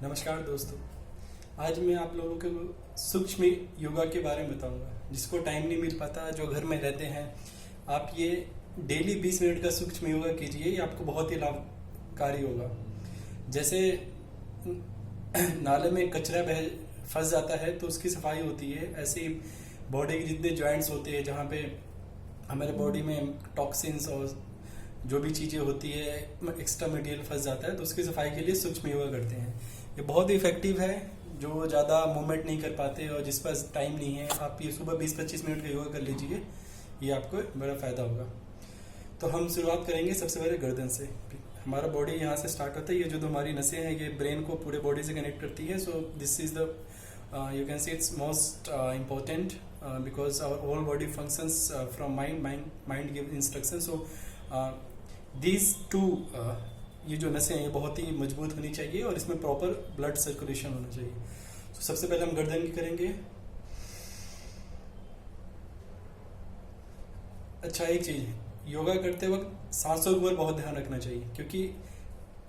नमस्कार दोस्तों। आज मैं आप लोगों को सूक्ष्म योगा के बारे में बताऊंगा। जिसको टाइम नहीं मिल पाता, जो घर में रहते हैं, आप ये डेली 20 मिनट का सूक्ष्म योगा कीजिए। ये आपको बहुत ही लाभकारी होगा। जैसे नाले में कचरा बह फंस जाता है तो उसकी सफाई होती है, ऐसे ही बॉडी के जितने जॉइंट्स होते हैं जहाँ पे हमारे बॉडी में टॉक्सिन्स और जो भी चीज़ें होती है, एक्स्ट्रा मटेरियल फंस जाता है, तो उसकी सफाई के लिए सूक्ष्म योगा करते हैं। ये बहुत ही इफेक्टिव है। जो ज़्यादा मूवमेंट नहीं कर पाते और जिस पास टाइम नहीं है, आप ये सुबह 20-25 मिनट का योगा कर लीजिए। ये आपको बड़ा फ़ायदा होगा। तो हम शुरुआत करेंगे सबसे पहले गर्दन से। हमारा बॉडी यहाँ से स्टार्ट होता है। ये जो हमारी नसें हैं, ये ब्रेन को पूरे बॉडी से कनेक्ट करती है। So this is the you can say it's most important because our whole body functions from mind give instructions. So these two ये जो नसें हैं, ये बहुत ही मजबूत होनी चाहिए और इसमें प्रॉपर ब्लड सर्कुलेशन होना चाहिए। तो सबसे पहले हम गर्दन की करेंगे। अच्छा, एक चीज़, योगा करते वक्त सांसों के ऊपर बहुत ध्यान रखना चाहिए, क्योंकि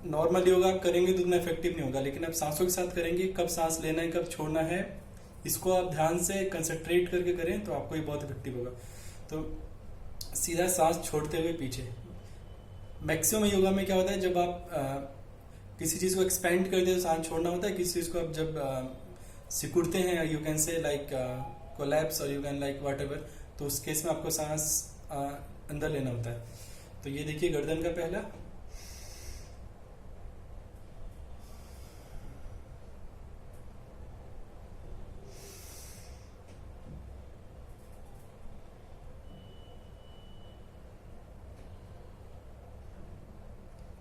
नॉर्मल योगा आप करेंगे तो उतना इफेक्टिव नहीं होगा, लेकिन आप सांसों के साथ करेंगे, कब सांस लेना है कब छोड़ना है, इसको आप ध्यान से कंसंट्रेट करके करें तो आपको ये बहुत इफेक्टिव होगा। तो सीधा सांस छोड़ते हुए पीछे। मैक्सिमम योगा में क्या होता है, जब आप किसी चीज़ को एक्सपेंड करते हो सांस छोड़ना होता है। किसी चीज़ को आप जब सिकुड़ते हैं, you can say like collapse और you can like whatever, तो उस केस में आपको सांस अंदर लेना होता है। तो ये देखिए गर्दन का पहला।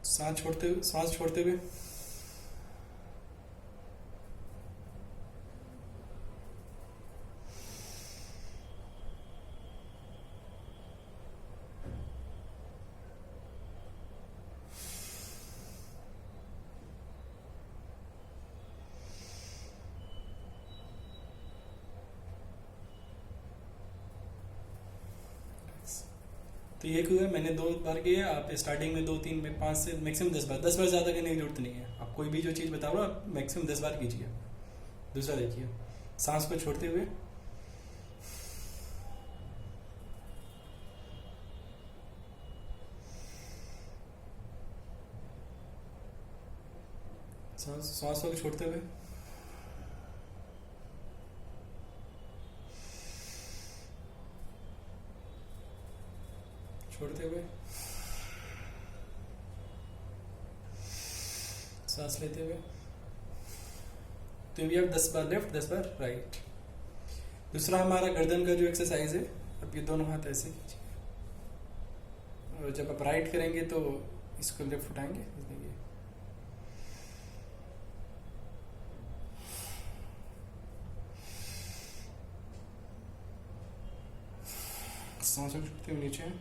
सांस छोड़ते हुए, सांस छोड़ते हुए। तो ये क्यों है, मैंने 2 बार किया। आप स्टार्टिंग में 2, 3 में 5 से मैक्सिमम 10 बार, 10 बार ज़्यादा करने की जरूरत नहीं है। आप कोई भी जो चीज़ बता रहा हो, आप मैक्सिमम 10 बार कीजिए। दूसरा देखिए, सांस को छोड़ते हुए। सांस को छोड़ते हुए। छोड़ते हुए। सांस लेते हुए। तो भी आप 10 बार लेफ्ट, 10 बार राइट। दूसरा हमारा गर्दन का जो एक्सरसाइज है, अब ये दोनों हाथ ऐसे कीजिए और जब आप राइट करेंगे तो इसको लेफ्ट उठाएंगे। देखिए, सांस छोड़ते हुए नीचे,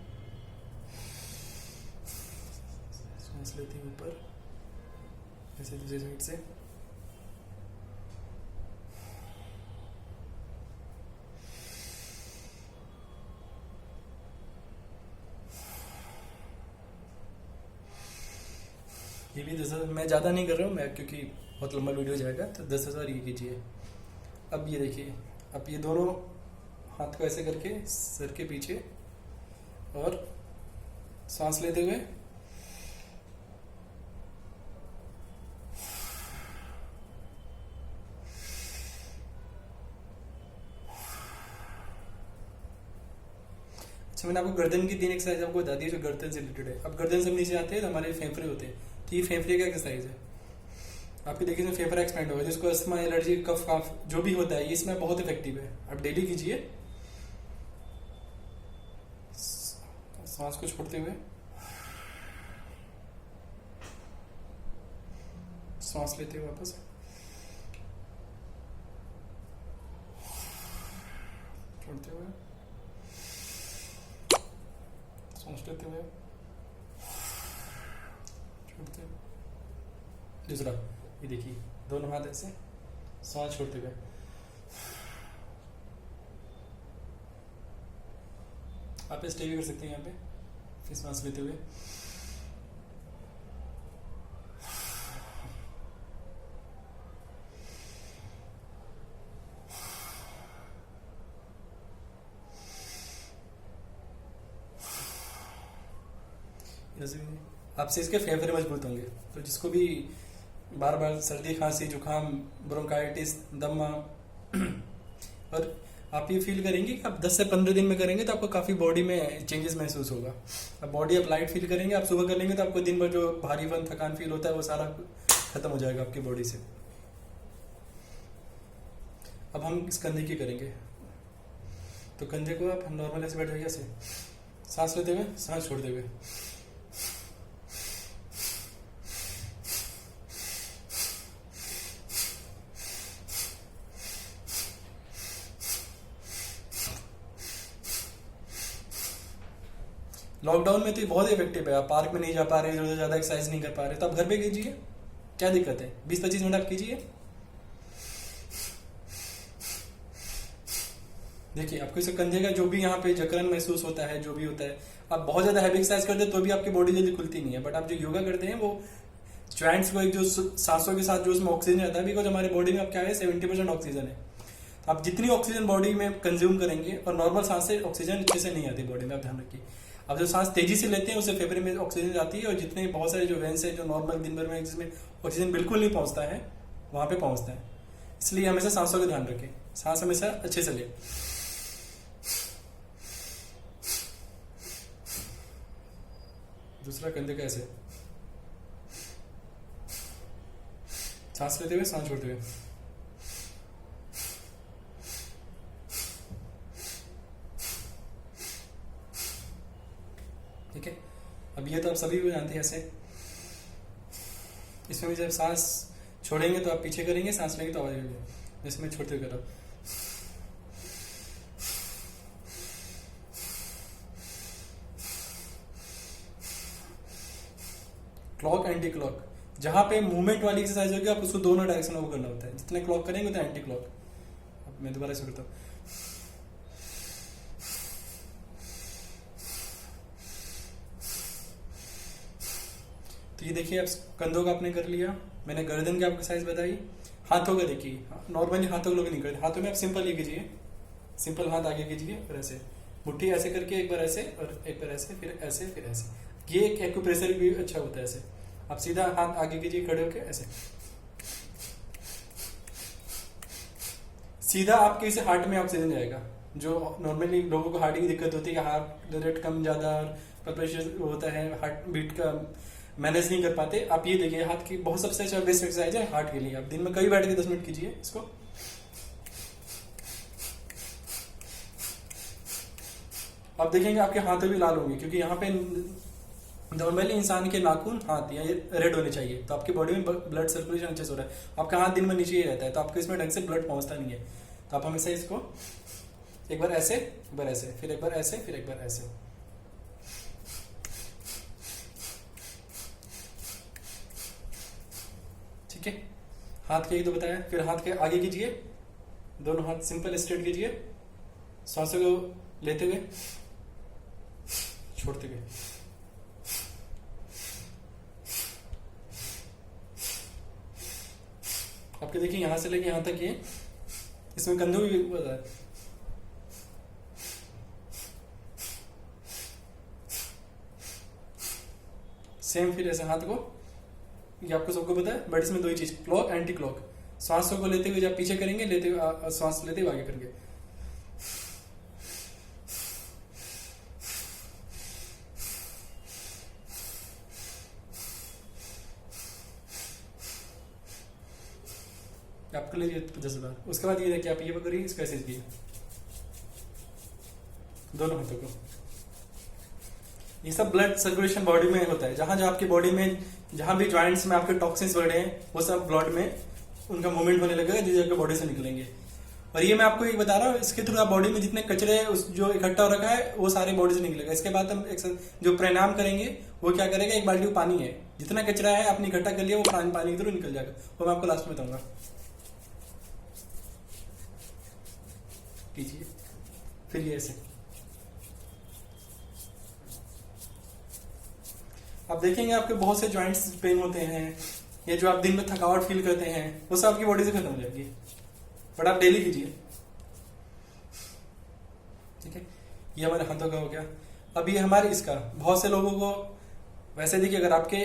सांस लेते हुए ऊपर, ऐसे दूसरी साइड से। ये भी 10, मैं ज़्यादा नहीं कर रहा हूँ मैं, क्योंकि बहुत लंबा वीडियो जाएगा, तो 10,000 ये कीजिए। अब ये देखिए, अब ये दोनों हाथ को ऐसे करके सर के पीछे और सांस लेते हुए। अच्छा, मैंने आपको गर्दन की 3 एक्सरसाइज आपको बता दी जो गर्दन से रिलेटेड है। अब गर्दन से नीचे आते हैं तो हमारे फेफड़े होते हैं। तो ये फेफड़े का एक्सरसाइज है। आपके देखिए इसमें फेफड़ा एक्सपेंड होगा, जिसको अस्थमा, एलर्जी, कफ काफ जो भी होता है, ये इसमें बहुत इफेक्टिव है। आप डेली कीजिए। सांस को छोड़ते हुए, सांस लेते हुए वापस, छोड़ते हुए, सांस लेते हुए, छोड़ते हुए। दूसरा ये देखिए, दोनों हाथ ऐसे, सांस छोड़ते हुए। आप स्टे भी कर सकते हैं यहाँ पे, फिर सांस लेते हुए, आपसे इसके फेफड़े मजबूत होंगे। तो जिसको भी बार बार सर्दी खांसी जुकाम ब्रोंकाइटिस दमा और आप ये फील करेंगे कि आप 10 से 15 दिन में करेंगे तो आपको काफ़ी बॉडी में चेंजेस महसूस होगा। अब बॉडी आप लाइट फील करेंगे, आप सुबह कर लेंगे तो आपको दिन भर जो भारीपन थकान फील होता है वो सारा खत्म हो जाएगा आपकी बॉडी से। अब हम इस कंधे की करेंगे। तो कंधे को आप नॉर्मल ऐसे बैठ जाइए, ऐसे सांस लेते हुए सांस छोड़ते हुए। लॉकडाउन में तो ये बहुत इफेक्टिव है। आप पार्क में नहीं जा पा रहे, इधर ज़्यादा एक्सरसाइज नहीं कर पा रहे, तो आप घर पे कीजिए, क्या दिक्कत है। 20-25 मिनट आप कीजिए, देखिए आपको इसे कंधे का जो भी यहाँ पे जकड़न महसूस होता है, जो भी होता है, आप बहुत ज्यादा हैवी एक्सरसाइज करते हैं तो भी आपकी बॉडी जल्दी खुलती नहीं है। बट आप जो योगा करते हैं वो ज्वाइंट्स को एक जो सांसों के साथ जो उसमें ऑक्सीजन रहता है, बिकॉज हमारे बॉडी में अब क्या है 70% ऑक्सीजन है। आप जितनी ऑक्सीजन बॉडी में कंज्यूम करेंगे, और नॉर्मल सांस से ऑक्सीजन अच्छे से नहीं आती बॉडी में, आप ध्यान रखिए। अब जो सांस तेजी से लेते हैं उससे फेफड़े में ऑक्सीजन जाती है, और जितने बहुत सारे जो वेंस है जो नॉर्मल दिन भर में जिसमें ऑक्सीजन बिल्कुल नहीं पहुंचता है वहां पे पहुंचता है। इसलिए हमेशा सांसों का ध्यान रखें, सांस हमेशा अच्छे से ले। दूसरा कंधे का ऐसे सांस लेते हुए सांस छोड़ते हुए। ठीक है, अब ये तो आप सभी को जानते हैं ऐसे। इसमें भी जब सांस छोड़ेंगे तो आप पीछे करेंगे, सांस लेंगे तो आवाज करेंगे। इसमें छोड़ते हुए करो। क्लॉक एंटी क्लॉक, जहां पे मूवमेंट वाली एक्सरसाइज होगी आप उसको दोनों डायरेक्शन में करना होता है। जितने क्लॉक करेंगे उतना एंटी क्लॉक। अब मैं दोबारा से करता हूँ। तो ये देखिए, आप कंधों का आपने कर लिया, मैंने गर्दन की आपको एक्सरसाइज बताई। हाथों का देखिए, नॉर्मली हाथों के लोग नहीं करते। हाथों में आप सिंपल ये कीजिए, सिंपल हाथ आगे कीजिए और ऐसे मुट्ठी ऐसे करके एक बार ऐसे और एक बार ऐसे, फिर ऐसे फिर ऐसे। ये एक एक्यूप्रेशर भी अच्छा होता है। ऐसे आप सीधा हाथ आगे कीजिए खड़े होके, ऐसे सीधा आपके इसे हार्ट में ऑक्सीजन जाएगा। जो नॉर्मली लोगों को हार्ट की दिक्कत होती है कि हार्ट रेट कम ज्यादा और ब्लड प्रेशर होता है, हार्ट बीट का मैनेज नहीं कर पाते, आप ये देखिए हाथ की बहुत सबसे अच्छा बेस्ट एक्सरसाइज है हार्ट के लिए। आप दिन में कभी बैठ के 10 मिनट कीजिए इसको। आप देखेंगे आपके हाथों भी लाल होंगे, क्योंकि यहाँ पे नॉर्मली इंसान के नाखून हाथ या रेड होने चाहिए, तो आपकी बॉडी में ब्लड सर्कुलेशन अच्छे से हो रहा है। आपका हाथ दिन में नीचे ही रहता है, तो आपको इसमें ढंग से ब्लड पहुंचता नहीं है। तो आप हमेशा इसको एक बार ऐसे, एक बार ऐसे, फिर एक बार ऐसे, फिर एक बार ऐसे। ठीक है, हाथ के ही तो बताया। फिर हाथ के आगे कीजिए, दोनों हाथ सिंपल स्ट्रेट कीजिए, सांसों को लेते हुए छोड़ते हुए। आपके देखिए यहां से लेके यहां तक ये, इसमें कंधों भी होता है। सेम फिर ऐसे हाथ को, ये आपको सबको पता है, बट इसमें दो ही चीज, क्लॉक एंटी क्लॉक। सांसों को लेते हुए जब पीछे करेंगे, लेते हुए सांस लेते हुए आगे करेंगे। आप कर लीजिए 50 बार। उसके बाद ये देखिए आप ये करिए, इसका ऐसे कीजिए दोनों हाथों को। ये सब ब्लड सर्कुलेशन बॉडी में होता है। जहां जहां आपकी बॉडी में जहां भी जॉइंट्स में आपके टॉक्सिन्स बढ़े हैं, वो सब ब्लड में उनका मूवमेंट होने लगेगा, धीरे धीरे बॉडी से निकलेंगे। और ये मैं आपको एक बता रहा हूँ, इसके थ्रू आप बॉडी में जितने कचरे उस जो इकट्ठा हो रखा है वो सारे बॉडी से निकलेगा। इसके बाद हम जो प्राणायाम करेंगे वो क्या करेगा, एक बाल्टी पानी है, जितना कचरा है आपने इकट्ठा कर लिया वो पानी के थ्रू निकल जाएगा। वो मैं आपको लास्ट में बताऊंगा। कीजिए फिर ये ऐसे। आप देखेंगे आपके बहुत से जॉइंट्स पेन होते हैं, या जो आप दिन में थकावट फील करते हैं, वो सब आपकी बॉडी से खत्म हो जाएगी। बट आप डेली कीजिए। ठीक है, ये हमारे हाथों का हो गया। अब ये हमारे इसका, बहुत से लोगों को वैसे देखिए, अगर आपके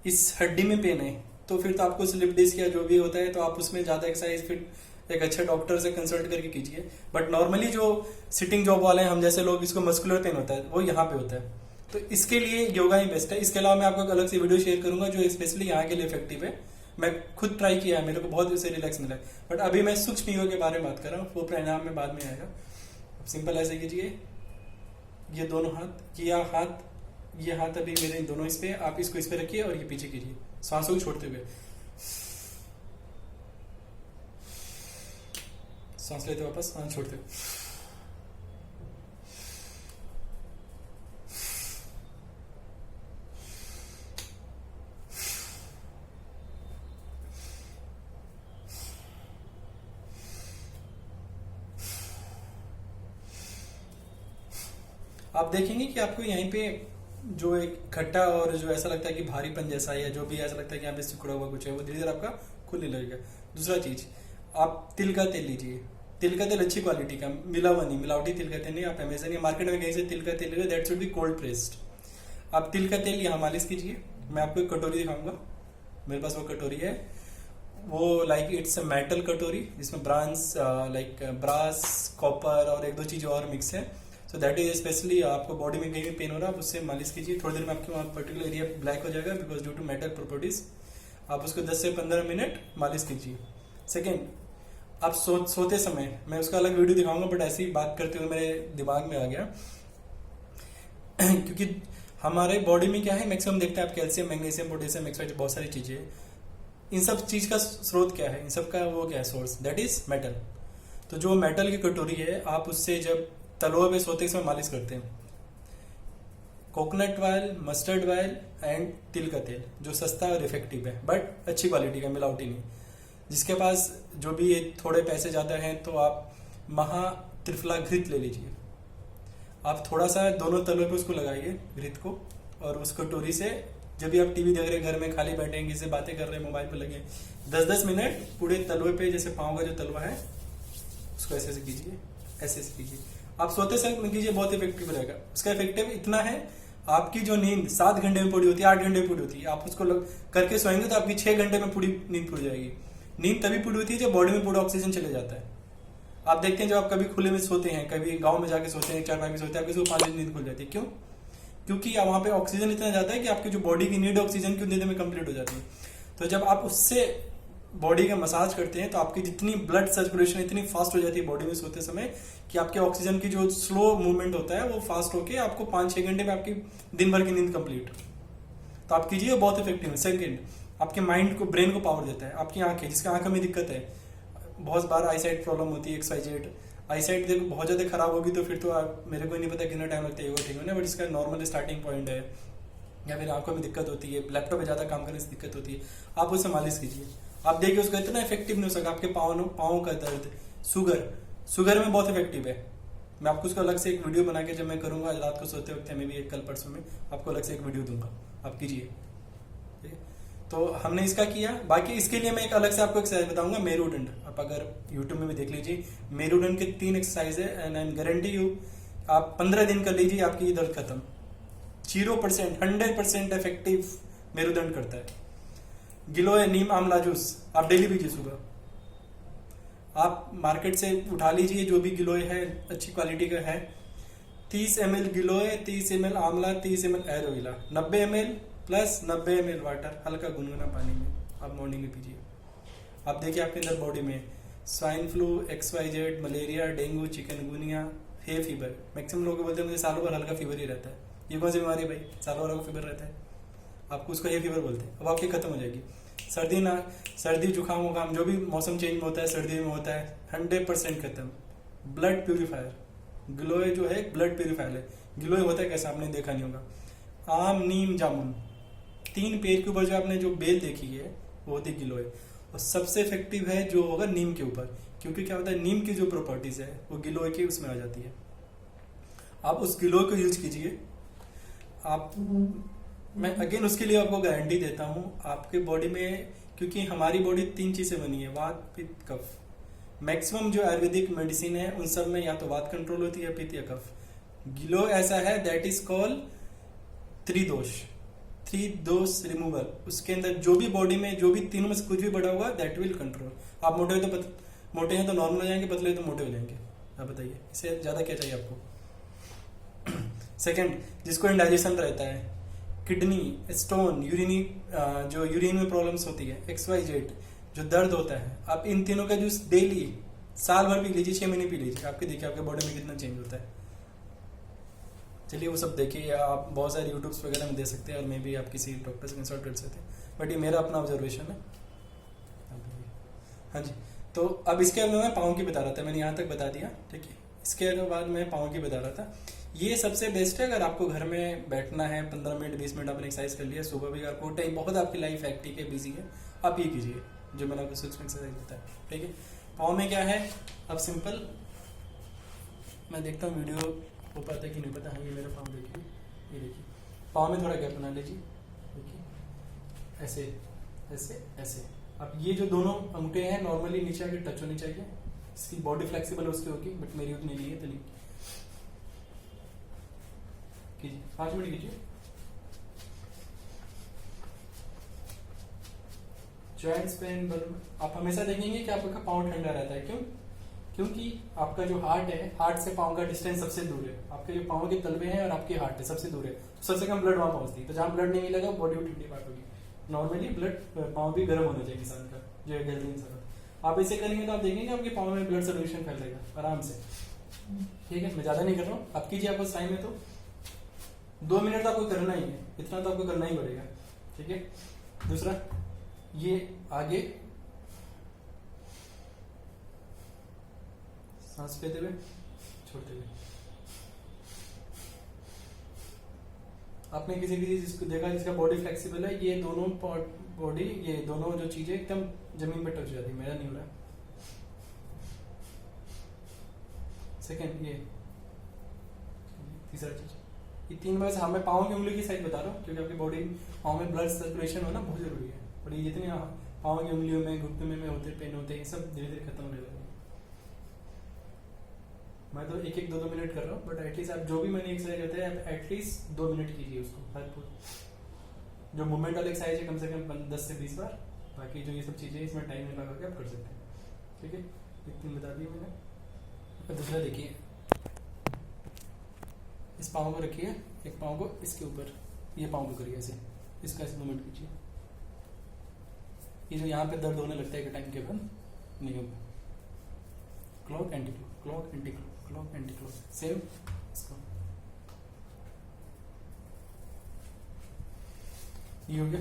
इस हड्डी में पेन है तो फिर तो आपको स्लिप डिस्क या जो भी होता है तो आप उसमें ज़्यादा एक्सरसाइज फिर एक अच्छे डॉक्टर से कंसल्ट करके कीजिए। बट नॉर्मली जो सिटिंग जॉब वाले हैं, हम जैसे लोग, इसको मस्कुलर पेन होता है वो यहाँ पे होता है, तो इसके लिए योगा ही बेस्ट है। इसके अलावा मैं आपको एक अलग से वीडियो शेयर करूंगा जो स्पेशली यहाँ के लिए इफेक्टिव है। मैं खुद ट्राई किया है, मेरे को बहुत इससे रिलैक्स मिला है। बट अभी मैं सूक्ष्म योग के बारे में बात कर रहा हूँ, वो प्राणायाम में बाद में आएगा। सिंपल ऐसे कीजिए, ये दोनों हाथ, ये हाथ अभी मेरे दोनों इस पे, आप इसको इस पे रखिए और ये पीछे कीजिए, सांसों को छोड़ते हुए। सांस लेते वापस, सांस छोड़ते हुए। आप देखेंगे कि आपको यहीं पे जो एक खट्टा और जो ऐसा लगता है कि भारीपन जैसा है, या जो भी ऐसा लगता है कि यहाँ पे सिकुड़ा हुआ कुछ है, वो धीरे धीरे आपका खुलने लगेगा। दूसरा चीज, आप तिल का तेल लीजिए। तिल का तेल अच्छी क्वालिटी का, मिला हुआ नहीं, मिलावटी तिल का तेल नहीं। आप अमेजन या मार्केट में कहीं से तिल का तेल ले लो, that should be cold pressed. आप तिल का तेल यहाँ मालिश कीजिए। मैं आपको एक कटोरी दिखाऊंगा, मेरे पास वो कटोरी है, वो लाइक इट्स अ मेटल कटोरी जिसमें ब्रास, कॉपर और एक दो चीजें और मिक्स है। सो दैट इज स्पेशली आपको बॉडी में कहीं भी पेन हो रहा है, आप उससे मालिश कीजिए। थोड़ी देर में आपके वहाँ पर्टिकुलर एरिया ब्लैक हो जाएगा because due to metal properties. आप उसको 10 से 15 मिनट मालिश कीजिए। सेकेंड, आप सोते समय, मैं उसका अलग वीडियो दिखाऊंगा, बट ऐसी बात करते हुए मेरे दिमाग में आ गया क्योंकि हमारे बॉडी में क्या है, मैक्सिमम देखते हैं आप, कैल्शियम, मैग्नीशियम, पोटेशियम, एक्सट्रा बहुत सारी चीजें। इन सब चीज का स्रोत क्या है, इन सब का वो क्या है, सोर्स, दैट इज मेटल। तो जो मेटल की कटोरी है, आप उससे जब तलवे पे सोते समय मालिश करते हैं, coconut oil, mustard oil and तिल का तेल, जो सस्ता और इफेक्टिव है बट अच्छी क्वालिटी का, मिलावटी नहीं। जिसके पास जो भी थोड़े पैसे ज़्यादा हैं तो आप महा त्रिफला घृत ले लीजिए। आप थोड़ा सा दोनों तलवे पे उसको लगाइए घृत को, और उस कटोरी से जब भी आप टीवी देख रहे हैं, घर में खाली बैठे हैं, किसी से बातें कर रहे हैं, मोबाइल पे लगे, 10-10 मिनट पूरे तलवे पे, जैसे पाँव का जो तलवा है उसको ऐसे से कीजिए, ऐसे से कीजिए। आप सोते समय कीजिए, बहुत इफेक्टिव रहेगा। उसका इफेक्टिव इतना है, आपकी जो नींद 7 घंटे में पूरी होती है, 8 घंटे में पूरी होती है, आप उसको करके सोएंगे तो आपकी 6 घंटे में पूरी नींद पूरी जाएगी। नींद तभी पूरी होती है जब बॉडी में पूरा ऑक्सीजन चले जाता है। आप देखते हैं जब आप कभी खुले में सोते हैं, कभी गांव में जाके सोते हैं, 4-5 में सोते हैं, आपकी सुबह 5 बजे नींद खुल जाती है। क्यों? क्योंकि वहां पे ऑक्सीजन इतना जाता है कि आपकी जो बॉडी की नीड ऑक्सीजन की नींद में कंप्लीट हो जाती है। तो जब आप उससे बॉडी का मसाज करते हैं तो आपकी जितनी ब्लड सर्कुलेशन इतनी फास्ट हो जाती है बॉडी में सोते समय कि आपके ऑक्सीजन की जो स्लो मूवमेंट होता है वो फास्ट होके आपको 5-6 घंटे में आपकी दिन भर की नींद कंप्लीट। तो आप कीजिए, बहुत इफेक्टिव है। सेकेंड, आपके माइंड को, ब्रेन को पावर देता है। आपकी आंखें, जिसका आंखों में दिक्कत है, बहुत बार आई साइट प्रॉब्लम होती है, XYZ आई साइट देखो बहुत ज्यादा खराब होगी तो फिर तो मेरे को नहीं पता कितना टाइम लगता है ठीक होने, बट इसका नॉर्मल स्टार्टिंग पॉइंट है। या फिर आंखों में दिक्कत होती है, लैपटॉप में ज्यादा काम करने से दिक्कत होती है, आप उससे मालिश कीजिए। आप देखिए उसका इतना इफेक्टिव नहीं हो सका। आपके पाँव का दर्द, शुगर में बहुत इफेक्टिव है। मैं आपको उसका अलग से एक वीडियो बना के जब मैं करूंगा रात को सोते वक्त, मैं भी कल परसों में आपको अलग से एक वीडियो दूंगा, आप कीजिए। तो हमने इसका किया। बाकी इसके लिए मैं एक अलग से आपको एक्सरसाइज बताऊंगा, मेरुदंड। आप अगर यूट्यूब में भी देख लीजिए, मेरुदंड के 3 एक्सरसाइज है and I am guarantee you, आप 15 दिन कर लीजिए, आपकी ये दर्द खत्म। 0%, 100% इफेक्टिव मेरुदंड करता है। गिलोय नीम आमला जूस आप डेली पीजिए सुबह। आप मार्केट से उठा लीजिए, जो भी गिलोय है अच्छी क्वालिटी का है। 30 ml गिलोय, 30 ml Amla, 30 ml aloe vera, 90 ml plus 90 ml water, हल्का गुनगुना पानी में आप मॉर्निंग में पीजिए। आप देखिए आपके अंदर बॉडी में swine flu, XYZ, malaria, dengue, chikungunya, hay fever, maximum लोग बोलते हैं मुझे सालों भर हल्का फीवर ही रहता है। ये कौन सी बीमारी है भाई, सालों भर फीवर रहता है? आपको उसको हे फीवर बोलते हैं। अब आपकी खत्म हो जाएगी। सर्दी जुकाम वुकाम जो भी मौसम चेंज में होता है, सर्दी में होता है, 100% खत्म। ब्लड प्यूरिफायर, गिलोय जो है ब्लड प्यूरिफायर है। गिलोय होता है कैसा आपने देखा नहीं होगा। आम, नीम, जामुन, 3 पेड़ के ऊपर जो आपने जो बेल देखी है वो होती है गिलोय। और सबसे इफेक्टिव है जो होगा नीम के ऊपर, क्योंकि क्या होता है नीम की जो प्रॉपर्टीज है वो गिलोय की उसमें आ जाती है। आप उस गिलोय को यूज कीजिए। आप, मैं अगेन उसके लिए आपको गारंटी देता हूं, आपके बॉडी में, क्योंकि हमारी बॉडी 3 चीजें बनी है, वात, पित्त, कफ। मैक्सिमम जो आयुर्वेदिक मेडिसिन है उन सब में या तो वात कंट्रोल होती है, पित्त या कफ। गिलोय ऐसा है दैट इज कॉल्ड त्रिदोष। 3 डोज रिमूवल, उसके अंदर जो भी बॉडी में जो भी तीनों में से कुछ भी बढ़ा हुआ दैट विल कंट्रोल। आप मोटे हो तो मोटे हैं तो नॉर्मल हो जाएंगे, पतले तो मोटे हो जाएंगे। आप बताइए इससे ज्यादा क्या चाहिए आपको। सेकंड, जिसको इंडाइजेशन रहता है, किडनी स्टोन, यूरिनी जो यूरिन में प्रॉब्लम्स होती है, XYZ जो दर्द होता है, आप इन तीनों का जूस डेली साल भर पी लीजिए, 6 महीने पी लीजिए, आपके देखिए आपके बॉडी में कितना चेंज होता है। चलिए वो सब देखिए, आप बहुत सारे यूट्यूब्स वगैरह में दे सकते हैं और मे भी आप किसी डॉक्टर से कंसल्ट कर सकते हैं, बट ये मेरा अपना ऑब्जर्वेशन है। हाँ जी, तो अब इसके अलावा मैं पाँव की बता रहा था, मैंने यहाँ तक बता दिया, ठीक है। इसके बाद मैं पाँव की बता रहा था। ये सबसे बेस्ट है अगर आपको घर में बैठना है, 15 मिनट 20 मिनट आपने एक्सरसाइज कर लिया, सुबह भी आपको टाइम बहुत, आपकी लाइफ हेक्टिक है, बिजी है, आप ये कीजिए जो मैंने आपको सूक्ष्म एक्सरसाइज बताया, ठीक है। पाँव में क्या है, अब सिंपल मैं देखता हूँ वीडियो हो पाता है कि नहीं पता। हाँ ये मेरा पाँव देखिए, ये देखिए पाँव में थोड़ा गैप बना लीजिए, देखिए ऐसे ऐसे ऐसे। अब ये जो दोनों अंगूठे हैं नॉर्मली नीचे आके टच होनी चाहिए, इसकी बॉडी फ्लेक्सिबल उसकी होगी, बट मेरी उतनी नहीं है तो नहीं कीजिए। 5 मिनट कीजिए। जॉइंट्स पेन, आप हमेशा देखेंगे कि आपका पाँव ठंडा रहता है, क्यों? क्योंकि आपका जो हार्ट है, हार्ट से पाँव का डिस्टेंस सबसे दूर है, आपके जो पाँव के तलवे हैं और आपके हार्ट है सबसे दूर है, तो सबसे कम ब्लड वहां पहुंचती है, तो जहां ब्लड नहीं मिलेगा बॉडी में ठंडी पार्ट होगी। नॉर्मली ब्लड पाँव भी गर्म होना चाहिए इंसान का, जो है हेल्दी इंसान। आप ऐसे करेंगे तो आप देखेंगे आपके पाँव में ब्लड सर्कुलेशन फैलेगा आराम से, ठीक है। मैं ज्यादा नहीं कर रहा हूँ, आप कीजिए, आपको टाइम है तो 2 मिनट तो आपको करना ही है, इतना तो आपको करना ही पड़ेगा, ठीक है। दूसरा, ये आगे सांस लेते हुए छोड़ते हुए। आपने किसी जिसको देखा जिसका बॉडी फ्लेक्सिबल है, ये दोनों बॉडी, ये दोनों जो चीजें एकदम जमीन पे टच हो जाती है, मेरा नहीं हो रहा। सेकंड, ये तीसरा चीज, ये 3 बार से हमें पाँव की उंगली की साइज बता रहा हूँ, क्योंकि आपकी बॉडी पाँव में ब्लड सर्कुलेशन होना बहुत जरूरी है, और ये जितने पाँव की उंगलियों में, घुटने में होते, पेन होते हैं, सब धीरे धीरे खत्म होने लगे। मैं तो 1-2 मिनट कर रहा हूँ, बट एटलीस्ट आप जो भी मैंने एक्सरसाइज करते हैं एटलीस्ट 2 मिनट कीजिए उसको, हर जो मूवमेंट वाले एक्सरसाइज है कम से कम 10 से 20 बार, बाकी जो ये सब चीजें इसमें टाइम लगा के आप कर सकते हैं, ठीक है। इतनी बता दी मैंने। दूसरा देखिए, इस पाँव को रखिए, एक पाँव को इसके ऊपर, ये पाँव को करिए ऐसे, इसका ऐसे मूवमेंट कीजिए। ये जो यहाँ पे दर्द होने लगता है एक टाइम के बाद नहीं होगा। Clock anti clock, clock anti clock, clock anti clock, same इसको। ये हो गया।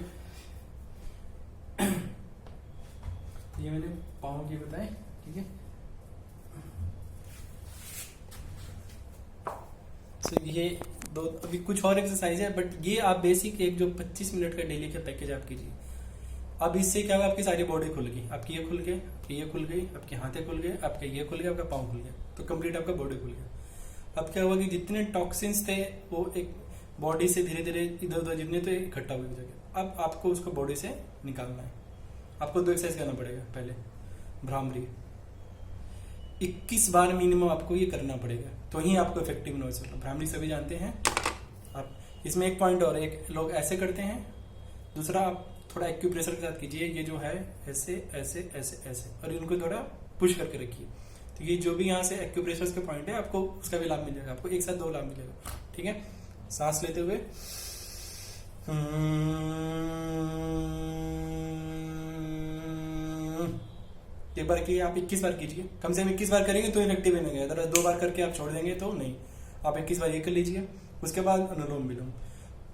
ये मैंने पाँव की बताए, ठीक है। तो ये दो, अभी कुछ और एक्सरसाइज है, बट ये आप बेसिक एक जो 25 मिनट का डेली का पैकेज आप कीजिए। अब इससे क्या होगा, आपकी सारी बॉडी खुल गई, आपकी ये खुल गई, आपकी ये खुल गई, आपके हाथे खुल गए, आपका ये खुल गया, आपका पाँव खुल गया, तो कंप्लीट आपका बॉडी खुल गया। अब क्या हुआ कि जितने टॉक्सिन्स थे वो एक बॉडी से धीरे धीरे इधर उधर जितने तो इकट्ठा हो जगह, अब आपको उसको बॉडी से निकालना है। आपको 2 एक्सरसाइज करना पड़ेगा। पहले भ्रामरी 21 बार मिनिमम आपको ये करना पड़ेगा, तो ही आपको इफेक्टिव नॉइज होगा। भ्रामरी सभी जानते हैं आप। इसमें एक पॉइंट और, एक लोग ऐसे करते हैं, दूसरा आप थोड़ा एक्यूप्रेशर के साथ कीजिए, ये जो है ऐसे ऐसे ऐसे ऐसे, और इनको थोड़ा पुश करके रखिए। तो ये जो भी यहाँ से एक्यूप्रेशर के पॉइंट है, आपको उसका भी लाभ मिल जाएगा, आपको एक साथ 2 लाभ मिलेगा, ठीक है। सांस लेते हुए एक बार किए, आप 21 बार कीजिए, कम से कम 21 बार करेंगे तो इफेक्टिव बनेगा। अगर 2 बार करके आप छोड़ देंगे तो नहीं, आप 21 बार ये कर लीजिए। उसके बाद अनुलोम विलोम,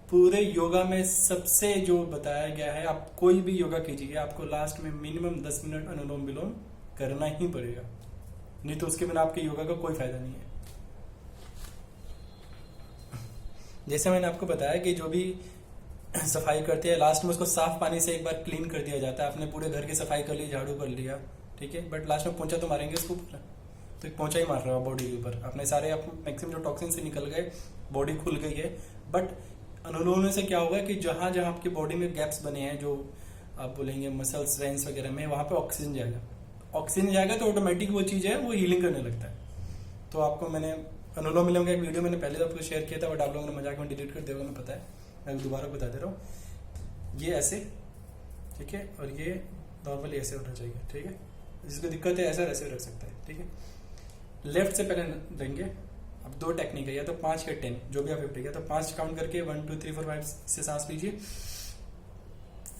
पूरे योगा में सबसे जो बताया गया है, आप कोई भी योगा कीजिए, आपको लास्ट में मिनिमम 10 मिनट अनुलोम विलोम करना ही पड़ेगा, नहीं तो उसके बिना आपके योगा का कोई फायदा नहीं है। जैसे मैंने आपको बताया कि जो भी सफाई करते हैं लास्ट में उसको साफ पानी से एक बार क्लीन कर दिया जाता है। आपने पूरे घर की सफाई कर ली, झाड़ू कर लिया, ठीक है, बट लास्ट में पोंछा तो मारेंगे उसको ऊपर, तो एक पोंछा ही मार रहा है बॉडी के ऊपर। अपने सारे मैक्सिमम जो टॉक्सिन से निकल गए, बॉडी खुल गई है। बट अनुलोम से क्या हुआ कि जहां जहां आपकी बॉडी में गैप्स बने हैं, जो आप बोलेंगे मसल्स वेंस वगैरह में, वहां पे ऑक्सीजन जाएगा। ऑक्सीजन जाएगा तो ऑटोमेटिक वो चीज है वो हीलिंग करने लगता है। तो आपको मैंने अनुलोम विलोम का एक वीडियो मैंने पहले आपको शेयर किया था, बट आप लोगों ने मजाक में डिलीट कर दिया होगा, मैं पता है, मैं दोबारा बता दे रहा हूँ। ये ऐसे, ठीक है, और ये नॉर्मली ऐसे होना चाहिए, ठीक है। जिसको दिक्कत है ऐसा ऐसे रख सकता है, ठीक है। लेफ्ट से पहले लेंगे। अब 2 टेक्निक है, या तो 5 या 10, जो भी आप 50, या तो 5 काउंट करके 1 2 3 4 5 से सांस लीजिए,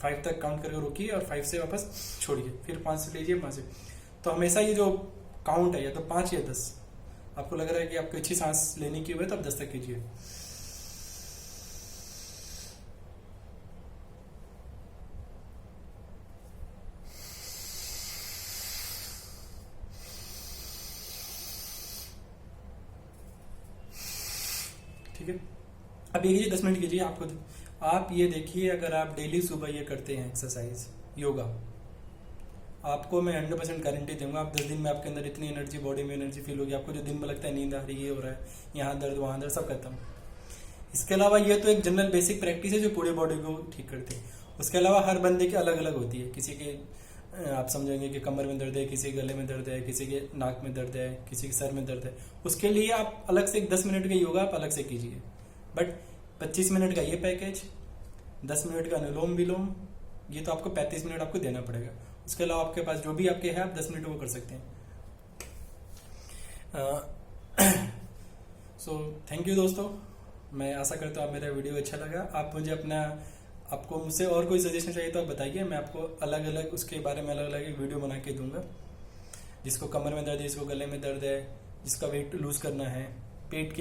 5 तक काउंट करके रोकिए और 5 से वापस छोड़िए, फिर 5 से लीजिए, 5 से। तो हमेशा ये जो काउंट है या तो 5 या 10, आपको लग रहा है कि आपको अच्छी सांस लेने की हुई तो आप 10 तक कीजिए। ठीक है, अब ये 10 मिनट कीजिए। आप ये देखिए, अगर आप डेली सुबह ये करते हैं एक्सरसाइज योगा, आपको मैं 100% गारंटी दूंगा, आप 10 दिन में आपके अंदर इतनी एनर्जी, बॉडी में एनर्जी फील होगी। आपको जो दिन में लगता है नींद आ रही है, ये हो रहा है, यहाँ दर्द वहाँ दर्द, सब खत्म। इसके अलावा ये तो एक जनरल बेसिक प्रैक्टिस है जो पूरे बॉडी को ठीक करते हैं। उसके अलावा हर बंदे की अलग अलग होती है। किसी के आप समझेंगे कि कमर में दर्द है, किसी के गले में दर्द है, किसी के नाक में दर्द है, किसी के सर में दर्द है। उसके लिए आप अलग से 10 मिनट का योगा आप अलग से कीजिए। बट 25 मिनट का ये पैकेज, 10 मिनट का अनुलोम विलोम, ये तो आपको 35 मिनट आपको देना पड़ेगा। उसके अलावा आपके पास जो भी आपके है, आप 10 मिनट वो कर सकते हैं। सो थैंक यू दोस्तों, मैं आशा करता हूँ आप मेरा वीडियो अच्छा लगा। आप मुझे आपको मुझसे और कोई सजेशन चाहिए तो आप बताइए, मैं आपको अलग अलग उसके बारे में अलग अलग वीडियो बना के दूंगा। जिसको कमर में दर्द है, जिसको गले में दर्द है, जिसका वेट लूज करना है, पेट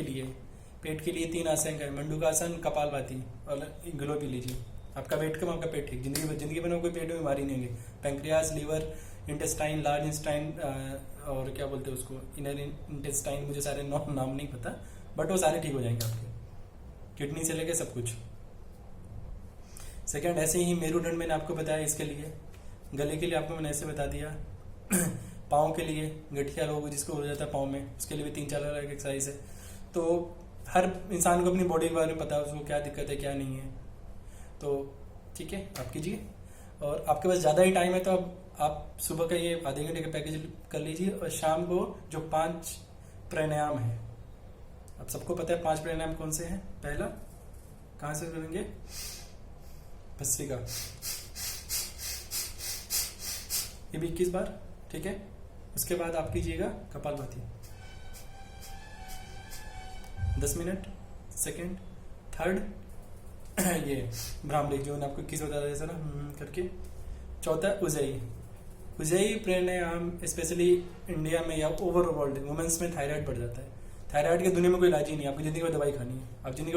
के लिए 3 आसन का है, मंडूकासन, कपालभाति और ग्लोबी लीजिए। आपका वेट कम, आपका पेट ठीक। जिंदगी में कोई पेट में बीमारी नहीं होगी। Pancreas, liver, intestine, large intestine और क्या बोलते हैं उसको, इनर इंटेस्टाइन, मुझे सारे नाम नहीं पता, बट वो सारे ठीक हो जाएंगे आपके, किडनी से लेके सब कुछ। सेकंड, ऐसे ही मेरुदंड मैंने आपको बताया, इसके लिए। गले के लिए आपको मैंने ऐसे बता दिया। पाँव के लिए, गठिया रोग जिसको हो जाता है पाँव में, उसके लिए भी 3-4 अलग एक्सरसाइज है। तो हर इंसान को अपनी बॉडी के बारे में पता है, उसको क्या दिक्कत है क्या नहीं है। तो ठीक है, आप कीजिए। और आपके पास ज़्यादा ही टाइम है तो आप सुबह का ये आधे घंटे का पैकेज कर लीजिए, और शाम को जो 5 प्राणायाम है, आप सबको पता है 5 प्राणायाम कौन से हैं। पहला कहाँ से करेंगे, भस्त्रिका, ये भी 21 बार, ठीक है। उसके बाद आप कीजिएगा कपालभाति 10 मिनट। सेकंड, थर्ड ये भ्रामरी जो मैंने आपको 21 बता दिया ना करके। चौथा, उज्जयी प्राणायाम स्पेशली इंडिया में या ओवर वर्ल्ड वुमेन्स में थायराइड बढ़ जाता है। थायराइड की दुनिया में कोई इलाज ही नहीं है, आपकी जिंदगी में दवाई खानी है। आप जिंदगी